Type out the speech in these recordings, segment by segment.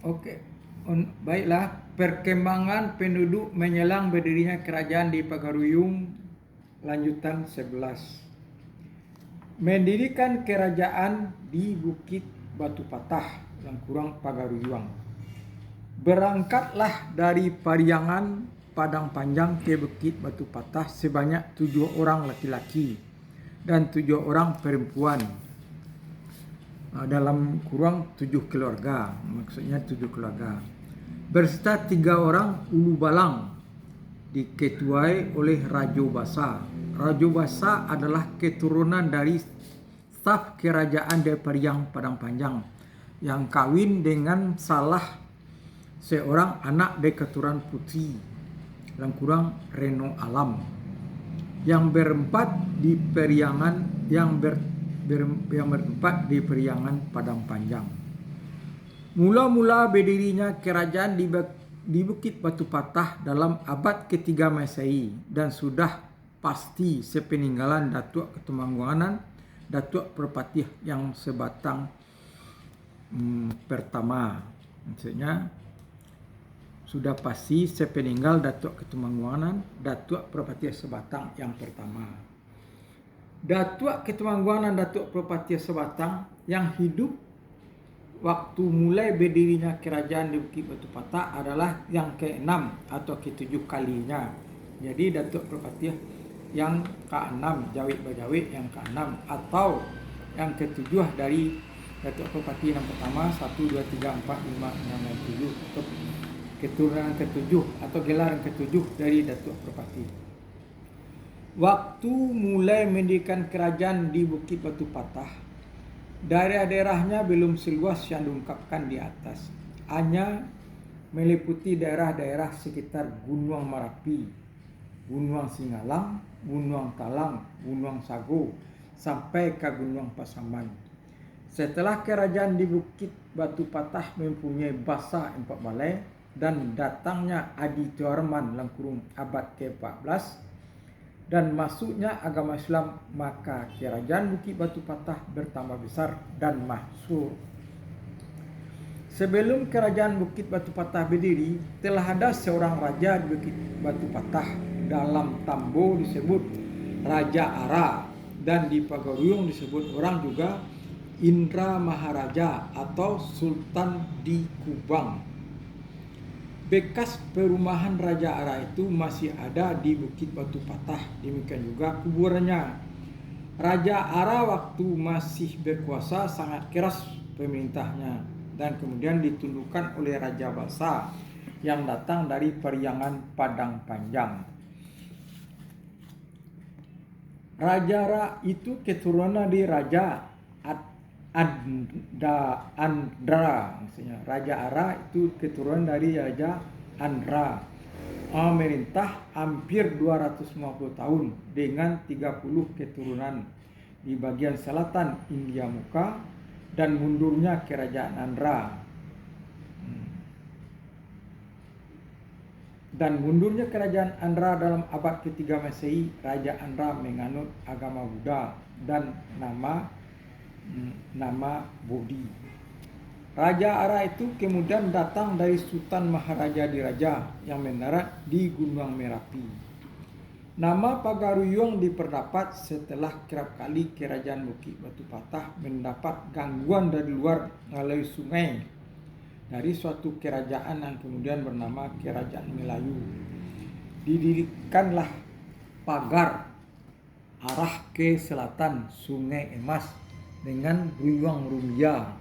Oke, baiklah. Perkembangan penduduk menyelang berdirinya kerajaan di Pagaruyung, lanjutan 11. Mendirikan kerajaan di Bukit Batu Patah, Langkurang Pagaruyung. Berangkatlah dari Pariangan Padang Panjang ke Bukit Batu Patah sebanyak 7 orang laki-laki dan 7 orang perempuan. Dalam kurang 7 keluarga, maksudnya 7 keluarga. Berserta 3 orang ulu balang diketuai oleh Rajo Basa. Rajo Basa adalah keturunan dari staf kerajaan dari Pariang Padang Panjang yang kawin dengan salah seorang anak dari keturunan putri, dalam kurang Reno Alam, yang berempat di Periangan yang bertempat di Periangan Padang Panjang. Mula-mula berdirinya kerajaan di Bukit Batu Patah dalam abad ketiga Masehi dan sudah pasti sepeninggalan Datuk Ketumangguanan Datuk Perpatih yang sebatang pertama. Maksudnya sudah pasti sepeninggal Datuk Ketumangguanan Datuk Perpatih Sebatang yang pertama. Datuk Ketumangguanan Datuk Perpatih Sebatang yang hidup waktu mulai berdirinya kerajaan di Bukit Batu Patah adalah yang ke-6 atau ke-7 kalinya. Jadi Datuk Perpatih yang ke-6, Jawik Bajawik yang ke-6 atau yang ke-7 dari Datuk Perpatih yang pertama 1, 2, 3, 4, 5, 6, 7 atau keturunan ke-7 atau gelar ke-7 dari Datuk Perpatih. Waktu mulai mendirikan kerajaan di Bukit Batu Patah, daerah-daerahnya belum seluas yang diungkapkan di atas. Hanya meliputi daerah-daerah sekitar Gunung Merapi, Gunung Singalang, Gunung Talang, Gunung Sago, sampai ke Gunung Pasaman. Setelah kerajaan di Bukit Batu Patah mempunyai bahasa 4 balai dan datangnya Adi Tuarman Langkurung abad ke-14 dan masuknya agama Islam, maka kerajaan Bukit Batu Patah bertambah besar dan masyhur. Sebelum kerajaan Bukit Batu Patah berdiri, telah ada seorang raja di Bukit Batu Patah. Dalam Tambo disebut Raja Ara dan di Pagaruyung disebut orang juga Indra Maharaja atau Sultan di Kubang. Bekas perumahan Raja Ara itu masih ada di Bukit Batu Patah, demikian juga kuburannya. Raja Ara waktu masih berkuasa sangat keras pemerintahnya dan kemudian ditundukkan oleh Raja Basa yang datang dari Periangan Padang Panjang. Raja Ara itu keturunan dari Raja Andra, maksudnya Raja Ara itu keturunan dari Raja Andra. Memerintah hampir 250 tahun dengan 30 keturunan di bagian selatan India Muka dan mundurnya kerajaan Andra. Dan mundurnya kerajaan Andra dalam abad ketiga Masehi, Raja Andra menganut agama Buddha dan nama Bodhi. Raja Ara itu kemudian datang dari Sultan Maharaja Diraja yang mendarat di Gunung Merapi. Nama Pagaruyung diperdapat setelah kerap kali kerajaan Bukit Batu Patah mendapat gangguan dari luar melalui sungai dari suatu kerajaan yang kemudian bernama Kerajaan Melayu. Didirikanlah pagar arah ke selatan Sungai Emas dengan Ruyung Rumbia.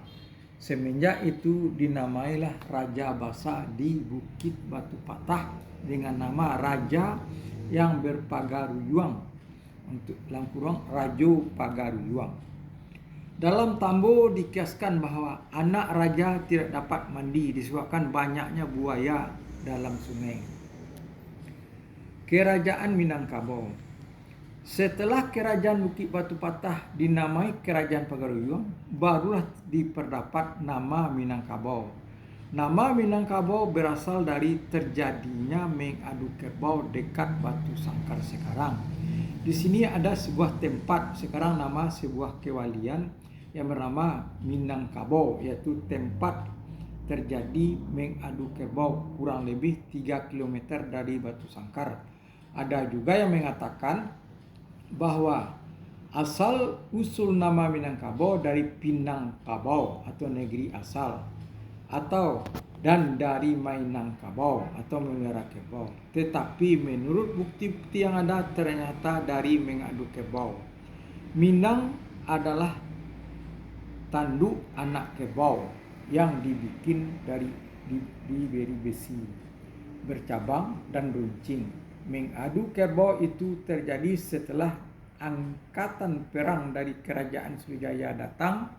Semenjak itu dinamailah Raja Basa di Bukit Batu Patah dengan nama Raja yang berpagaruyung, untuk Langkurang Rajo Pagaruyung. Dalam Tambo dikiaskan bahwa anak raja tidak dapat mandi disebabkan banyaknya buaya dalam sungai. Kerajaan Minangkabau. Setelah kerajaan Bukit Batu Patah dinamai Kerajaan Pagaruyung, barulah diperdapat nama Minangkabau. Nama Minangkabau berasal dari terjadinya mengadu kerbau dekat Batu Sangkar sekarang. Di sini ada sebuah tempat sekarang nama sebuah kewalian yang bernama Minangkabau, yaitu tempat terjadi mengadu kerbau kurang lebih 3 km dari Batu Sangkar. Ada juga yang mengatakan bahwa asal usul nama Minangkabau dari Pinangkabau atau negeri asal, atau dan dari Mainangkabau atau memelihara kerbau. Tetapi menurut bukti-bukti yang ada ternyata dari mengadu kerbau. Minang adalah tanduk anak kerbau yang dibikin diberi besi, bercabang dan runcing. Mengadu kerbau itu terjadi setelah angkatan perang dari kerajaan Sriwijaya datang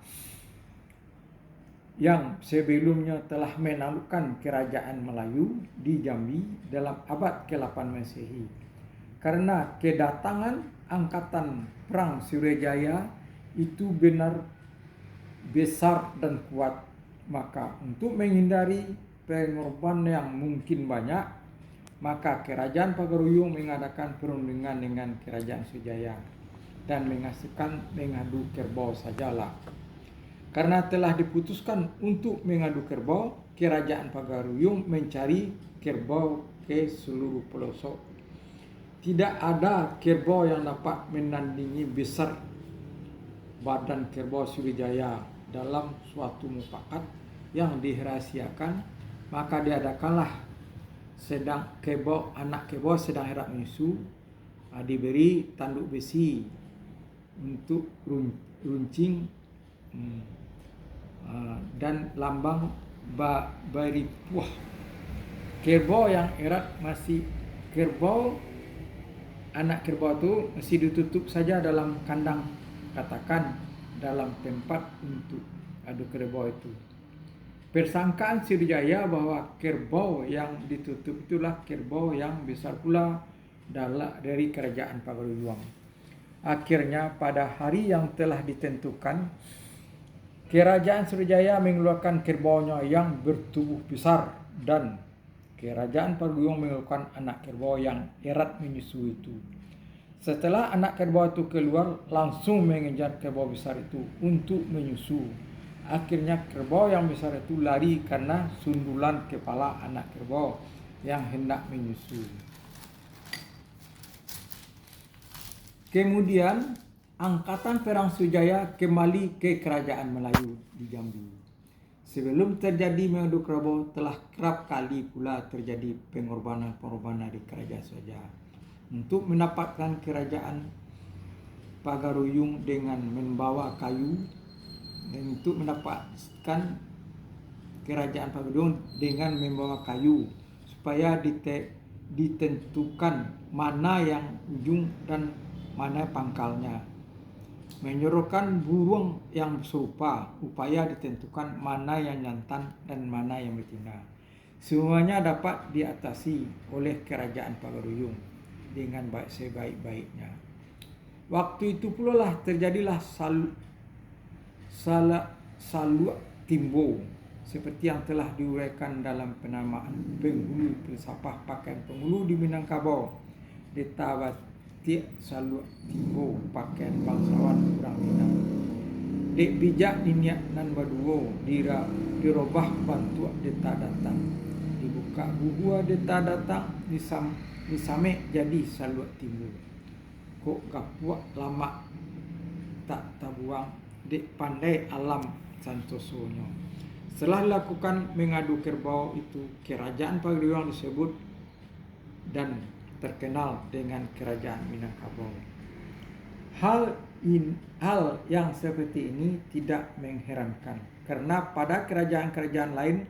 yang sebelumnya telah menaklukkan kerajaan Melayu di Jambi dalam abad ke-8 Masehi. Karena kedatangan angkatan perang Sriwijaya itu benar besar dan kuat, maka untuk menghindari pengorbanan yang mungkin banyak, maka kerajaan Pagaruyung mengadakan perundingan dengan kerajaan Sriwijaya dan menghasilkan mengadu kerbau sajalah. Karena telah diputuskan untuk mengadu kerbau, kerajaan Pagaruyung mencari kerbau ke seluruh pelosok. Tidak ada kerbau yang dapat menandingi besar badan kerbau Sriwijaya. Dalam suatu mufakat yang dirahasiakan, maka diadakanlah anak kerbau sedang hendak menyusu, diberi tanduk besi untuk runcing dan lambang beri puah. Kerbau yang erat anak kerbau itu masih ditutup saja dalam kandang, katakan dalam tempat untuk adu kerbau itu. Persangkaan Sriwijaya bahwa kerbau yang ditutup itulah kerbau yang besar pula dari kerajaan Pagaruyung. Akhirnya pada hari yang telah ditentukan, kerajaan Sriwijaya mengeluarkan kerbaunya yang bertubuh besar dan kerajaan Pagaruyung mengeluarkan anak kerbau yang erat menyusu itu. Setelah anak kerbau itu keluar, langsung mengejar kerbau besar itu untuk menyusu. Akhirnya kerbau yang besar itu lari karena sundulan kepala anak kerbau yang hendak menyusu. Kemudian angkatan perang Sriwijaya kembali ke kerajaan Melayu di Jambi. Sebelum terjadi mengadu kerbau, telah kerap kali pula terjadi pengorbanan di kerajaan Sriwijaya. Untuk mendapatkan kerajaan Pagaruyung dengan membawa kayu, dan untuk mendapatkan kerajaan Pagaruyung dengan membawa kayu, supaya ditentukan mana yang ujung dan mana pangkalnya. Menyuruhkan burung yang serupa, upaya ditentukan mana yang jantan dan mana yang betina. Semuanya dapat diatasi oleh kerajaan Pagaruyung dengan sebaik-baiknya. Waktu itu pula lah terjadilah Saluk Timbo, seperti yang telah diuraikan dalam penamaan penghulu filsafat pakaian penghulu di Minangkabau. Ditawati Saluk Timbo pakaian bangsawan kurang Minang. Dek bijak diniat nan baduo dirobah bantu deta datang. Dibuka gugua deta datang disame jadi Saluk Timbo. Kok gapuak lama tak tabuang, dek pandai alam santosonyo. Setelah dilakukan mengadu kerbau itu, kerajaan Pagaruyung disebut dan terkenal dengan kerajaan Minangkabau. Hal yang seperti ini tidak mengherankan, karena pada kerajaan-kerajaan lain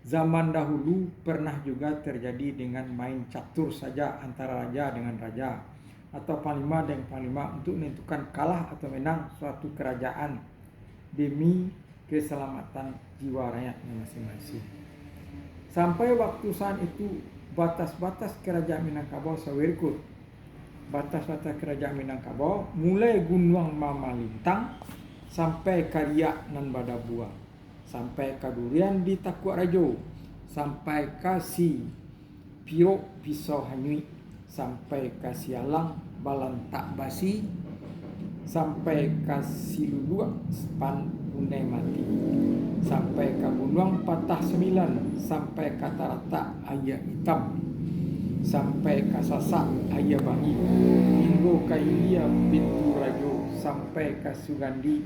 zaman dahulu pernah juga terjadi dengan main catur saja antara raja dengan raja atau panglima dengan panglima untuk menentukan kalah atau menang suatu kerajaan demi keselamatan jiwa rakyatnya masing-masing. Sampai waktu saat itu batas-batas kerajaan Minangkabau berikut. Batas-batas kerajaan Minangkabau mulai Gunung Mamalintang sampai Kariak nan Badabua, sampai Kadurian di Takuak Rajo, sampai ke Pirok Pisau Hanyui, sampai ke Sialang Balantak Basi, sampai ke Siluluak unai mati. Sampai ke Bunuang patah 9, sampai ke Tarata ayah hitam, sampai ke Sasak ayah bangi, hingga ke India pintu rajo, sampai ke Sugandi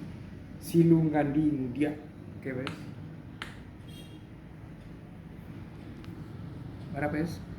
Silunggandi Mudia. Oke, guys. Berapa, guys?